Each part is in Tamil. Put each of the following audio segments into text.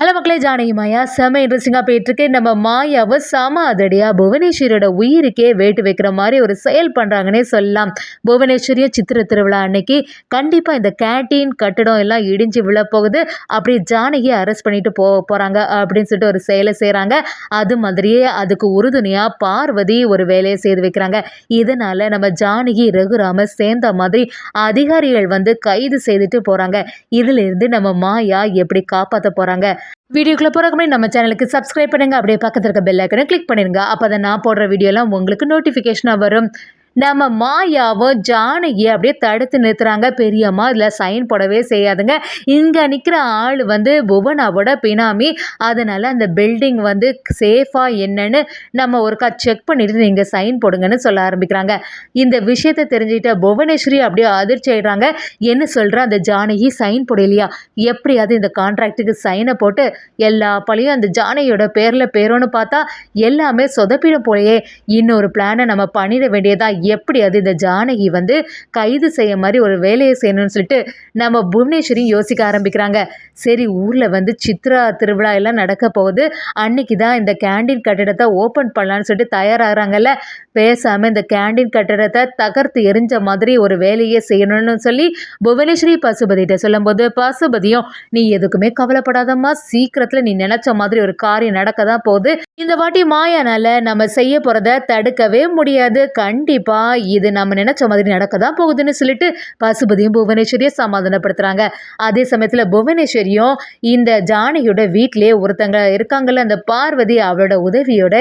ஹலோ மக்களே, ஜானகி மாயா செம இன்ட்ரெஸ்டிங்காக போயிட்டுருக்கு. நம்ம மாயாவை செம அதடியாக புவனேஸ்வரியோட உயிருக்கே வேட்டு வைக்கிற மாதிரி ஒரு செயல் பண்ணுறாங்கன்னே சொல்லலாம். புவனேஸ்வரியும் சித்திரை திருவிழா அன்னைக்கு கண்டிப்பாக இந்த கேன்டீன் கட்டடம் எல்லாம் இடிஞ்சு விழப்போகுது, அப்படியே ஜானகியை அரெஸ்ட் பண்ணிட்டு போகிறாங்க அப்படின்னு சொல்லிட்டு ஒரு செயலை செய்கிறாங்க. அது மாதிரியே அதுக்கு உறுதுணையாக பார்வதி ஒரு வேலையை செய்து வைக்கிறாங்க. இதனால் நம்ம ஜானகி ரகுராம சேர்ந்த மாதிரி அதிகாரிகள் வந்து கைது செய்துட்டு போகிறாங்க. இதிலிருந்து நம்ம மாயா எப்படி காப்பாற்ற போகிறாங்க? வீடியோக்குள்ள போறதுக்கு முன்னாடி நம்ம சேனலுக்கு சப்ஸ்கிரைப் பண்ணுங்க, அப்படியே பக்கத்துல இருக்க பெல் ஐக்கனை கிளிக் பண்ணிருங்க. அப்பதான் நான் போடுற வீடியோலாம் உங்களுக்கு நோட்டிபிகேஷனா வரும். நம்ம மாயாவும் ஜானகியை அப்படியே தடுத்து நிறுத்துறாங்க. பெரியம்மா இதில் சைன் போடவே செய்யாதுங்க. இங்கே நிற்கிற ஆள் வந்து புவனாவோட பினாமி, அதனால் அந்த பில்டிங் வந்து சேஃபாக என்னன்னு நம்ம ஒருக்கா செக் பண்ணிட்டு நீங்கள் சைன் போடுங்கன்னு சொல்ல ஆரம்பிக்கிறாங்க. இந்த விஷயத்தை தெரிஞ்சுக்கிட்ட புவனேஸ்வரி அப்படியே அதிர்ச்சி ஆயிடுறாங்க. என்ன சொல்கிற அந்த ஜானகி சைன் போடலையா? எப்படியாவது இந்த கான்ட்ராக்டுக்கு சைனை போட்டு எல்லா பழியும் அந்த ஜானகியோட பேரோன்னு பார்த்தா எல்லாமே சொதப்பிடும் போலையே. இன்னொரு பிளானை நம்ம பண்ணிட வேண்டியதா. எப்படி அது இந்த ஜானகி வந்து கைது செய்ய மாதிரி ஒரு வேலையை செய்யணும்னு சொல்லிட்டு நம்ம புவனேஸ்வரி யோசிக்க ஆரம்பிக்கிறாங்க. சரி, ஊரில் வந்து சித்ரா திருவிழா எல்லாம் நடக்க போகுது, அன்னைக்கு தான் இந்த கேண்டீன் கட்டிடத்தை ஓப்பன் பண்ணலான்னு சொல்லிட்டு தயாராகிறாங்கல்ல. பேசாமல் இந்த கேண்டீன் கட்டிடத்தை தகர்த்து எரிஞ்ச மாதிரி ஒரு வேலையை செய்யணும்னு சொல்லி புவனேஸ்வரி பசுபதிகிட்ட சொல்லும்போது, பசுபதியும் நீ எதுக்குமே கவலைப்படாதம்மா, சீக்கிரத்தில் நீ நினைச்ச மாதிரி ஒரு காரியம் நடக்க தான் போகுது. இந்த வாட்டி மாயானால நம்ம செய்ய போகிறத தடுக்கவே முடியாது, கண்டிப்பாக இது நம்ம நினைச்ச மாதிரி நடக்க தான் போகுதுன்னு சொல்லிட்டு பசுபதியும் புவனேஸ்வரியை சமாதானப்படுத்துறாங்க. அதே சமயத்தில் புவனேஸ்வரியும் இந்த ஜானகியோட வீட்டிலே ஒருத்தங்க இருக்காங்கல்ல, அந்த பார்வதி, அவளோட உதவியோட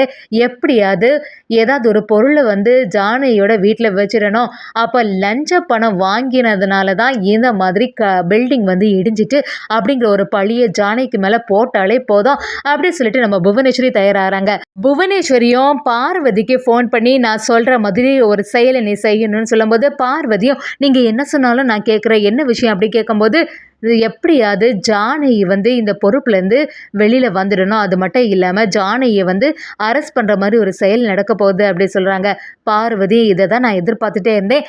எப்படியாவது ஏதாவது ஒரு பொருளை வந்து ஜானகியோட வீட்டில் வச்சிடணும். அப்போ லஞ்ச பணம் வாங்கினதுனால தான் இந்த மாதிரி பில்டிங் வந்து இடிஞ்சிட்டு அப்படிங்கிற ஒரு பழியை ஜானகிக்கு மேலே போட்டாலே போதும் அப்படின்னு சொல்லிட்டு நம்ம புவனேஸ்வரி தயாராகிறாங்க. புவனேஸ்வரியும் பார்வதிக்கு ஃபோன் பண்ணி நான் சொல்கிற மாதிரி ஒரு செயலை நீ செய்யணும்னு சொல்லும்போது, பார்வதியும் நீங்கள் என்ன சொன்னாலும் நான் கேட்குறேன், என்ன விஷயம் அப்படி கேட்கும்போது, எப்படியாவது ஜானகி வந்து இந்த பொறுப்புலேருந்து வெளியில் வந்துடணும், அது மட்டும் இல்லாமல் ஜானகியை வந்து அரெஸ்ட் பண்ணுற மாதிரி ஒரு செயல் நடக்க போகுது அப்படி சொல்கிறாங்க. பார்வதி இதை தான் நான் எதிர்பார்த்துட்டே இருந்தேன்,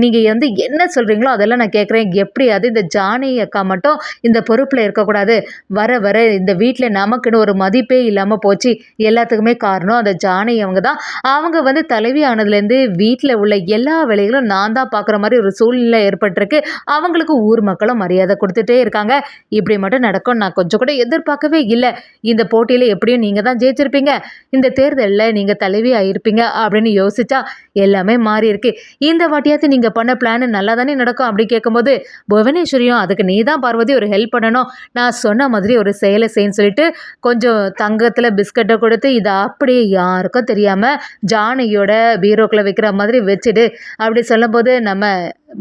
நீங்கள் வந்து என்ன சொல்கிறீங்களோ அதெல்லாம் நான் கேட்குறேன், எப்படியாவது இந்த ஜானகி அக்கா மட்டும் இந்த பொறுப்பில் இருக்கக்கூடாது. வர வர இந்த வீட்டில் நமக்குன்னு ஒரு மதிப்பே இல்லாமல் போச்சு, எல்லாத்துக்குமே காரணம் அந்த ஜானகி அவங்க தான். அவங்க வந்து தலைவி ஆனதுலேருந்து வீட்டில் உள்ள எல்லா வேலைகளும் நான் தான் பார்க்குற மாதிரி ஒரு சூழ்நிலை ஏற்பட்டிருக்கு. அவங்களுக்கு ஊர் மக்களும் மரியாதை கொடுத்துட்டே இருக்காங்க. இப்படி மட்டும் நடக்கும் நான் கொஞ்சம் கூட எதிர்பார்க்கவே இல்லை. இந்த போட்டியில் எப்படியும் நீங்கள் தான் ஜெயிச்சிருப்பீங்க, இந்த தேர்தலில் நீங்கள் தலைவியாக இருப்பீங்க அப்படின்னு யோசிச்சா எல்லாமே மாறி இருக்கு. இந்த வாட்டியாவது நீங்கள் பண்ண பிளான் நல்லா தானே நடக்கும் அப்படி கேட்கும்போது, புவனேஸ்வரியும் அதுக்கு நீ தான் பார்வதி ஒரு ஹெல்ப் பண்ணணும், நான் சொன்ன மாதிரி ஒரு செயலை செய்யன்னு சொல்லிட்டு கொஞ்சம் தங்கத்தில் பிஸ்கட்டை கொடுத்து இதை அப்படியே யாருக்கும் தெரியாமல் ஜானகியோட பீரோக்குள்ளே வைக்கிற மாதிரி வச்சுடு அப்படி சொல்லும்போது, நம்ம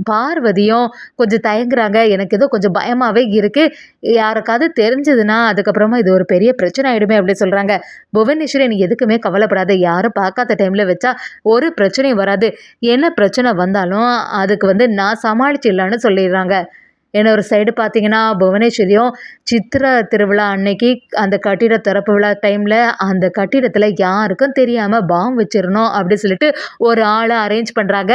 பார்வதியும் கொஞ்சம் தயங்குறாங்க. எனக்கு ஏதோ கொஞ்சம் பயமாகவே இருக்குது, யாருக்காவது தெரிஞ்சதுன்னா அதுக்கப்புறமா இது ஒரு பெரிய பிரச்சனை ஆகிடுமே அப்படி சொல்கிறாங்க. புவனேஸ்வரி நீ எதுக்குமே கவலைப்படாத, யாரும் பார்க்காத டைமில் வச்சா ஒரு பிரச்சனையும் வராது, என்ன பிரச்சனை வந்தாலும் அதுக்கு வந்து நான் சமாளிச்சிடலான்னு சொல்லிடுறாங்க. ஏன்னா ஒரு சைடு பார்த்தீங்கன்னா புவனேஸ்வரியும் சித்திரை திருவிழா அன்னைக்கு அந்த கட்டிட திறப்பு விழா டைமில் அந்த கட்டிடத்தில் யாருக்கும் தெரியாமல் பாம் வச்சிடணும் அப்படி சொல்லிட்டு ஒரு ஆளை அரேஞ்ச் பண்ணுறாங்க.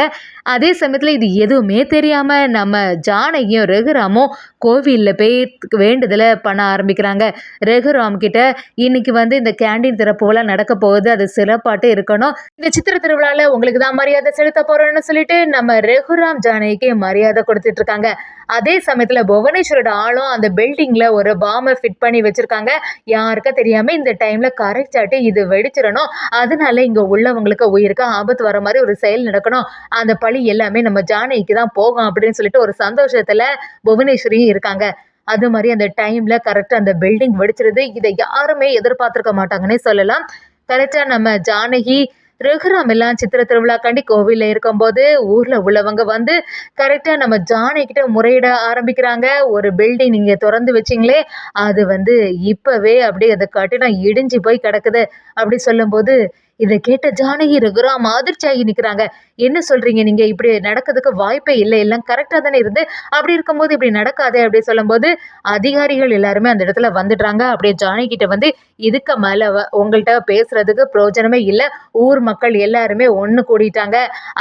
அதே சமயத்தில் இது எதுவுமே தெரியாமல் நம்ம ஜானகியும் ரகுராமும் கோவிலில் போய் வேண்டுதலை பண்ண ஆரம்பிக்கிறாங்க. ரகுராம் கிட்ட இன்னைக்கு வந்து இந்த கேண்டீன் திறப்பு விழா நடக்க போகுது, அது சிறப்பாட்டு இருக்கணும், இந்த சித்திரை திருவிழாவில் உங்களுக்கு தான் மரியாதை செலுத்த போகிறோன்னு சொல்லிட்டு நம்ம ரகுராம் ஜானகிக்கு மரியாதை கொடுத்துட்டு இருக்காங்க. அதே சமயத்தில் புவனேஸ்வரோட ஆளும் அந்த பில்டிங்கில் ஒரு பாம்பை ஃபிட் பண்ணி வச்சுருக்காங்க. யாருக்கும் தெரியாமல் இந்த டைமில் கரெக்டாட்டு இது வெடிச்சிடணும், அதனால இங்கே உள்ளவங்களுக்கு உயிருக்கு ஆபத்து வர மாதிரி ஒரு செயல் நடக்கணும், அந்த பழி எல்லாமே நம்ம ஜானகிக்கு தான் போகும் அப்படின்னு சொல்லிட்டு ஒரு சந்தோஷத்தில் புவனேஸ்வரியும் இருக்காங்க. அது மாதிரி அந்த டைமில் கரெக்டாக அந்த பில்டிங் வெடிச்சிருது. இதை யாருமே எதிர்பார்த்துருக்க மாட்டாங்கன்னே சொல்லலாம். கரெக்டாக நம்ம ஜானகி ரகுராம் எல்லாம் சித்திரை திருவிழாக்காண்டி கோவிலில் இருக்கும்போது ஊரில் உள்ளவங்க வந்து கரெக்டாக நம்ம ஜானகிட்ட முறையிட ஆரம்பிக்கிறாங்க. ஒரு பில்டிங் நீங்கள் திறந்து வச்சிங்களே, அது வந்து இப்போவே அப்படியே அந்த கட்டிடம் இடிஞ்சு போய் கிடக்குது அப்படி சொல்லும்போது, இதை கேட்ட ஜானகி ரகுராம் அதிர்ச்சியாகி நிற்கிறாங்க. என்ன சொல்கிறீங்க, நீங்கள் இப்படி நடக்கிறதுக்கு வாய்ப்பே இல்லை, எல்லாம் கரெக்டாக தானே இருந்து, அப்படி இருக்கும்போது இப்படி நடக்காதே அப்படி சொல்லும்போது அதிகாரிகள் எல்லாருமே அந்த இடத்துல வந்துடுறாங்க. அப்படியே ஜானகிட்ட வந்து இதுக்கு மேலே உங்கள்கிட்ட பேசுகிறதுக்கு பிரயோஜனமே இல்லை, ஊர் மக்கள் எல்லாருமே ஒன்று கூடிட்டாங்க,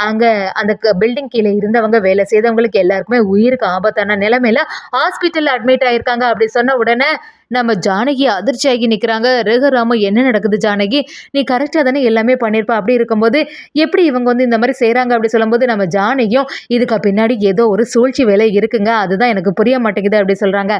அங்கே அந்த பில்டிங் கீழே இருந்தவங்க வேலை செய்தவங்களுக்கு எல்லாருக்குமே உயிருக்கு ஆபத்தான நிலைமையில ஹாஸ்பிட்டலில் அட்மிட் ஆகியிருக்காங்க அப்படி சொன்ன உடனே நம்ம ஜானகி அதிர்ச்சியாகி நிற்கிறாங்க. ரகுராமு என்ன நடக்குது ஜானகி, நீ கரெக்டாக தானே எல்லாமே பண்ணியிருப்ப, அப்படி இருக்கும்போது எப்படி இவங்க வந்து இந்த மாதிரி செய்கிறாங்க அப்படி சொல்லும்போது நம்ம ஜானகியும் இதுக்கு பின்னாடி ஏதோ ஒரு சூழ்ச்சி வேலை இருக்குங்க, அதுதான் எனக்கு புரிய மாட்டேங்குது அப்படி சொல்கிறாங்க.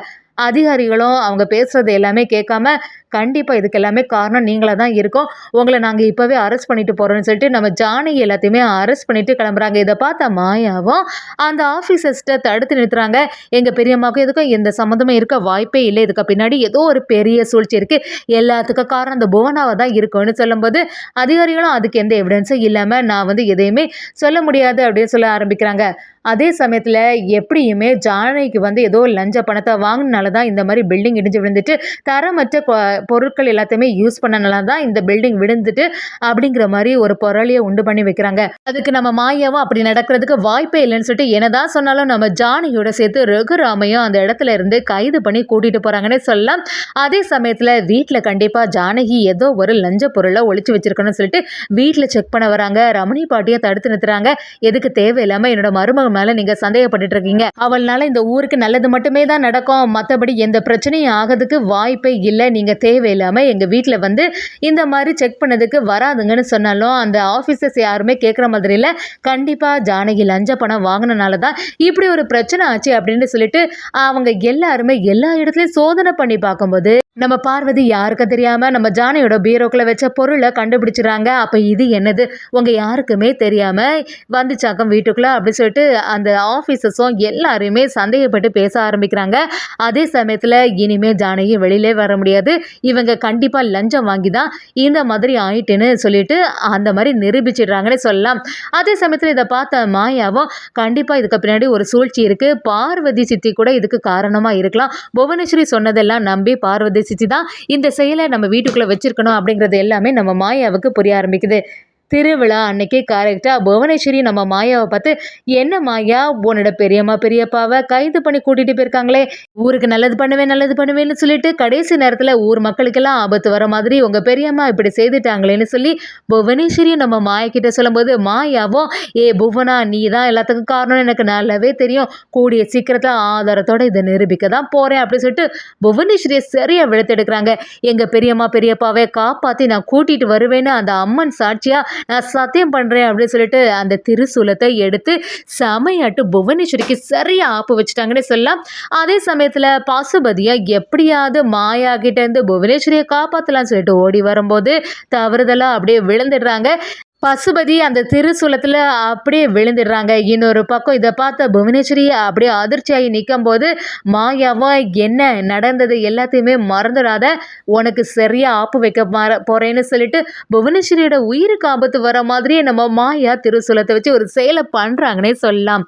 அதிகாரிகளும் அவங்க பேசுறது எல்லாமே கேட்காம கண்டிப்பா இதுக்கு எல்லாமே காரணம் நீங்களா தான் இருக்கும், உங்களை நாங்க இப்பவே அரெஸ்ட் பண்ணிட்டு போறோம்னு சொல்லிட்டு நம்ம ஜானகி எல்லாத்தையுமே அரெஸ்ட் பண்ணிட்டு கிளம்புறாங்க. இதை பார்த்த மாயாவும் அந்த ஆபீசர்ஸ்ட தடுத்து நிறுத்துறாங்க. எங்க பெரியம்மாவுக்கும் இதுக்கும் எந்த சம்மந்தமும் இருக்க வாய்ப்பே இல்லை, இதுக்கு பின்னாடி ஏதோ ஒரு பெரிய சூழ்ச்சி இருக்கு, எல்லாத்துக்கும் காரணம் அந்த புவனாவை தான் இருக்கும்னு சொல்லும்போது அதிகாரிகளும் அதுக்கு எந்த எவிடன்ஸும் இல்லாம நான் வந்து எதையுமே சொல்ல முடியாது அப்படின்னு சொல்ல ஆரம்பிக்கிறாங்க. அதே சமயத்தில் எப்படியுமே ஜானகிக்கு வந்து ஏதோ லஞ்ச பணத்தை வாங்கினால தான் இந்த மாதிரி பில்டிங் இடிஞ்சு விழுந்துட்டு தரமற்ற பொருட்கள் எல்லாத்தையுமே யூஸ் பண்ணனால தான் இந்த பில்டிங் விழுந்துட்டு அப்படிங்கிற மாதிரி ஒரு பொருளையை உண்டு பண்ணி வைக்கிறாங்க. அதுக்கு நம்ம மாயாவும் அப்படி நடக்கிறதுக்கு வாய்ப்பே இல்லைன்னு சொல்லிட்டு என்னதான் சொன்னாலும் நம்ம ஜானகியோட சேர்த்து ரகுராமையும் அந்த இடத்துல இருந்து கைது பண்ணி கூட்டிட்டு போறாங்கன்னு சொல்லலாம். அதே சமயத்தில் வீட்டில் கண்டிப்பாக ஜானகி ஏதோ ஒரு லஞ்ச பொருளை ஒழிச்சு வச்சிருக்கணும்னு சொல்லிட்டு வீட்டில் செக் பண்ண வராங்க. ரமணி பாட்டியை தடுத்து நிறுத்துறாங்க. எதுக்கு தேவையில்லாம என்னோட மருமக மேல நீங்க சந்தேகப்பட்டு இருக்கீங்க, அவள்னால இந்த ஊருக்கு நல்லது மட்டுமே தான் நடக்கும், மற்றபடி எந்த பிரச்சனையும் ஆகிறதுக்கு வாய்ப்பே இல்லை, நீங்க தேவையில்லாம எங்க வீட்டில் வந்து இந்த மாதிரி செக் பண்ணதுக்கு வராதுங்கன்னு சொன்னாலும் அந்த ஆஃபீஸர்ஸ் யாருமே கேட்குற மாதிரி இல்லை. கண்டிப்பா ஜானகி லஞ்ச பணம் வாங்கினால தான் இப்படி ஒரு பிரச்சனை ஆச்சு அப்படின்னு சொல்லிட்டு அவங்க எல்லாருமே எல்லா இடத்துலையும் சோதனை பண்ணி பார்க்கும்போது நம்ம பார்வதி யாருக்கும் தெரியாம நம்ம ஜானகியோட பீரோக்குள்ள வச்ச பொருளை கண்டுபிடிச்சிடறாங்க. அப்ப இது என்னது உங்க யாருக்குமே தெரியாம வந்துச்சாக்கம் வீட்டுக்குள்ள அப்படி சொல்லிட்டு அந்த ஆஃபீஸர்ஸும் எல்லாருமே சந்தேகப்பட்டு பேச ஆரம்பிக்கிறாங்க. அதே சமயத்துல இனிமே ஜானகி வெளியிலே வர முடியாது, இவங்க கண்டிப்பா லஞ்சம் வாங்கி தான் இந்த மாதிரி ஆயிட்டுன்னு சொல்லிட்டு அந்த மாதிரி நிரூபிச்சிடுறாங்கன்னு சொல்லலாம். அதே சமயத்துல இதை பார்த்த மாயாவும் கண்டிப்பா இதுக்கு பின்னாடி ஒரு சூழ்ச்சி இருக்கு, பார்வதி சித்தி கூட இதுக்கு காரணமா இருக்கலாம், புவனேஸ்வரி சொன்னதெல்லாம் நம்பி பார்வதி சித்தி தான் இந்த செயலை நம்ம வீட்டுக்குள்ள வச்சிருக்கணும் அப்படிங்கிறது எல்லாமே நம்ம மாயாவுக்கு புரிய ஆரம்பிக்குது. திருவிழா அன்னைக்கு கரெக்டாக புவனேஸ்வரி நம்ம மாயாவை பார்த்து என்ன மாயா உன்னோட பெரியம்மா பெரியப்பாவை கைது பண்ணி கூட்டிகிட்டு போயிருக்காங்களே, ஊருக்கு நல்லது பண்ணுவேன்னு சொல்லிட்டு கடைசி நேரத்தில் ஊர் மக்களுக்கெல்லாம் ஆபத்து வர மாதிரி உங்கள் பெரியம்மா இப்படி செய்துட்டாங்களேன்னு சொல்லி புவனேஸ்வரி நம்ம மாயா கிட்ட சொல்லும்போது மாயாவும் புவனா நீ தான் எல்லாத்துக்கும் காரணம்னு எனக்கு நல்லாவே தெரியும், கூடிய சீக்கிரத்தில் ஆதாரத்தோட இதை நிரூபிக்க தான் போகிறேன் அப்படின்னு சொல்லிட்டு புவனேஸ்வரியை சரியாக வெளுத்தெடுக்கிறாங்க. எங்கள் பெரியம்மா பெரியப்பாவை காப்பாற்றி நான் கூட்டிகிட்டு வருவேன்னு அந்த அம்மன் சாட்சியாக நான் சத்தியம் பண்ணுறேன் அப்படின்னு சொல்லிட்டு அந்த திருசூலத்தை எடுத்து செமையாட்டு புவனேஸ்வரிக்கு சரியாக ஆப்பு வச்சுட்டாங்கன்னு சொல்லலாம். அதே சமயத்தில் பாசுபதியா எப்படியாவது மாயா கிட்ட இருந்து புவனேஸ்வரியை காப்பாற்றலாம்னு சொல்லிட்டு ஓடி வரும்போது தவறுதலாக அப்படியே விழுந்துடுறாங்க. பசுபதி அந்த திருசூலத்தில் அப்படியே விழுந்துடுறாங்க. இன்னொரு பக்கம் இதை பார்த்த புவனேஸ்வரி அப்படியே அதிர்ச்சியாகி நிற்கும் போது மாயாவா என்ன நடந்தது எல்லாத்தையுமே மறந்துடாத, உனக்கு சரியா ஆப்பு வைக்க போறேன்னு சொல்லிட்டு புவனேஸ்வரியோட உயிருக்கு ஆபத்து வர மாதிரியே நம்ம மாயா திருசூலத்தை வச்சு ஒரு செயலை பண்றாங்கன்னே சொல்லலாம்.